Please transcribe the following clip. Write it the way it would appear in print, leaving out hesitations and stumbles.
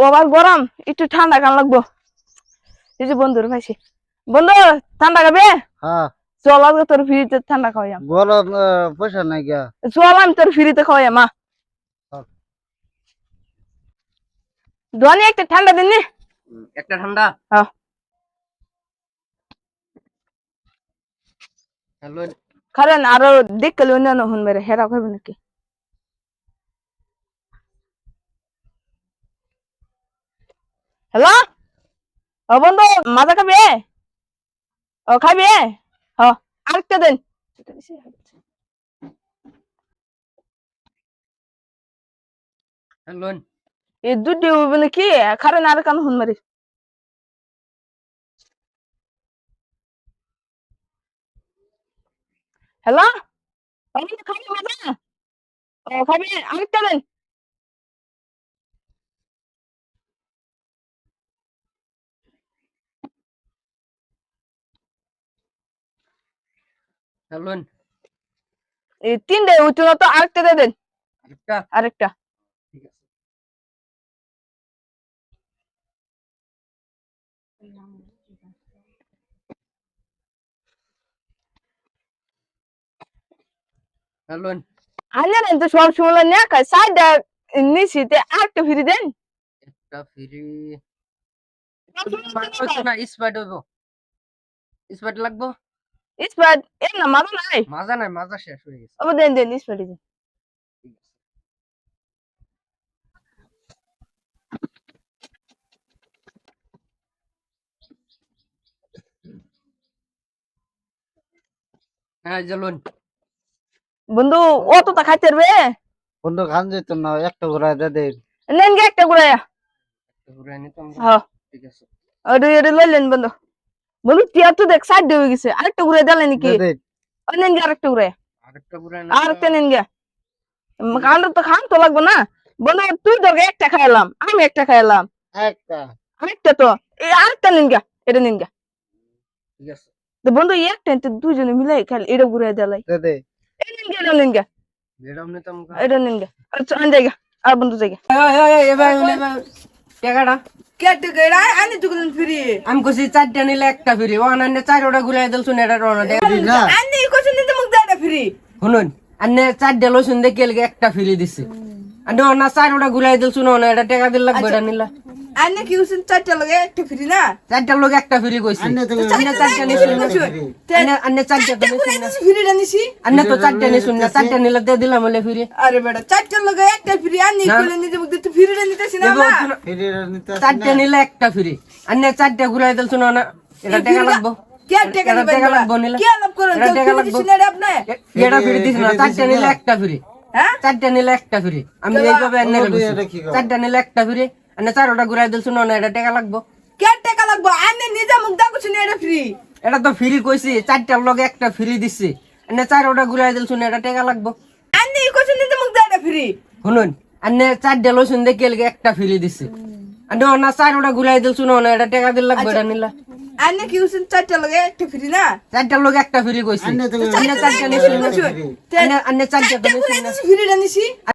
আবার গরম, একটু ঠান্ডা খান লাগবো। এই যে বন্ধুর পাইছি, বন্ধু ঠান্ডা খাবে? হ্যাঁ চল আজকে তোর ফ্রিতে ঠান্ডা খাওয়াইম। গরম পয়সা নাই গা। চল আমি তোর ফ্রিতে খাওয়াইম। মা ধোনি একটা ঠান্ডা দিন নি। একটা ঠান্ডা। হ্যাঁ হ্যালো কারণ আরো দেখলে অন্যান্য হন মেরে হেরা খাবে নাকি। হ্যালো ও বন্ধু, মাজা খাবে? ও খাবে? হ্যাঁ আরেকটা দিন। হ্যালো এই দুধ হবে নাকি, কারণ আর কান হন মারি। হ্যালো খাবে মাজা? ও খাবে আরেকটা দিন। হ্যালো এই তিনটে উঠো না তো, আরেকটা দিয়ে দেন। একটা। আরেকটা ঠিক আছে। হ্যালো আনলেন তো সব সময় না খাই সাইডটা নিশ্চিতে আরেকটা ফিরে দেন। একটা ফ্রি না স্পাইড হইব। স্পাইড লাগবো। স্প্রাইট এর না মাজা নাই। মাজা নাই, মাজা শেষ হয়ে গেছে। আবার দেন দেন স্প্রাইট দেন। ঠিক আছে। হ্যাঁ চলুন বন্ধু অতটা খাইতে পারবে? বন্ধু খান যেত না, একটা ঘোরা দে দে। নেন গে একটা করে। ঘুরে নিতে আমরা। হ্যাঁ ঠিক আছে। ওরে ওরে লইলেন বন্ধু। বন্ধু টিয়া তো দেখ সাইড হয়ে গেছে, আরেকটা ঘুরে দিলেন নাকি? দে দে। ও নেন গে আরেকটা ঘুরে। আরেকটা ঘুরে না। আরেকটা নেন গে। কালটা তো খান তো লাগবে না। বন্ধু তুই তো একটা খাইলাম, আমি একটা খাইলাম। একটা আরেকটা তো এই আরেকটা নেন গে, এটা নেন গে। ঠিক আছে। তো বন্ধু একটা তো দুজনে মিলে খাইল, এটা ঘুরে দিলাই। দে দে। এই নেন গে, এটা নেন গে, এরকম নিতাম। এটা নেন গে। আচ্ছা আন জায়গা আর বন্ধু জায়গা। টাকাটা কেটে গেড়া আনি দুগুন ফ্রি। আমি কইছি চারটা নিলে একটা ফ্রি। ও আনন্দ চারটা ঘুরাই দিল শুনে এটা রওনা দে। না আনি কোশ্চেন দিতে মুখ দাও ফ্রি। শুনুন আন্নে চারটা লসুন দেখে এলগে একটা ফ্রি দিছে। আর না চারটা ঘুরাই দিল শুনো না, এটা টাকা দিল লাগবে এটা নিলা। আনি কি কোশ্চেন চারটা লগে একটা ফ্রি না? চারটার লোক একটা ফ্রি কইছে। আন্নে তো আন্নে চারটা নিছুন না। আন্নে চারটা তো নিছুন না। ফ্রিটা নিছি। আন্নে তো চারটা নিছুন না, চারটা নিলে দিয়ে দিলাম বলে ফ্রি। আরে বেটা চারটা লগে একটা ফ্রি আনি কইলে নিজে মুখ দিতে ফ্রিটা নিতেছি না না। ফিরে নিতে চারটা নিলে একটা ফ্রি। আন্নে চারটা ঘুরাই দিল শুনো না, এটা টাকা লাগবো। কে টাকা এটা দিবেন? টাকা লাগবো নিলা। কে লাভ করেন? এটা টাকা লাগবো। দিছেন না আপনি? এটা ফ্রি দিছ না, চারটা নিলে একটা ফ্রি। হ্যাঁ চারটা নিলে একটা ফ্রি। আমি এইভাবে আন্নে এটা কইছি কি কও? চারটা নিলে একটা ফ্রি। আন্নে চারটা ঘুরাই দিল শুনো না, এটা টাকা লাগবো। কে টাকা লাগবে? আনি নিজে মুখ দাও কোশ্চেন এটা ফ্রি। এটা তো ফ্রি কইছি, চারটার লগে একটা ফ্রি দিছে। আন্নে চারটা ঘুরাই দিল শুনে এটা টাকা লাগবো। আনি কোশ্চেন দিতে মুখ দাও এটা ফ্রি। শুনুন আন্নে চারটা লসুন দেখে এলগে একটা ফ্রি দিছে। আন্নে না চারটা ঘুরাই দিল শুনো না, এটা টাকা দিল লাগবে এটা নিলা। আনি কি কোশ্চেন চারটা লগে একটা ফ্রি না? চারটার লগে একটা ফ্রি কইছি। আন্নে তো আন্নে চারটা নিছুন না। ফ্রি। আন্নে চারটা তো নিছুন না। ফ্রিটা নিছি।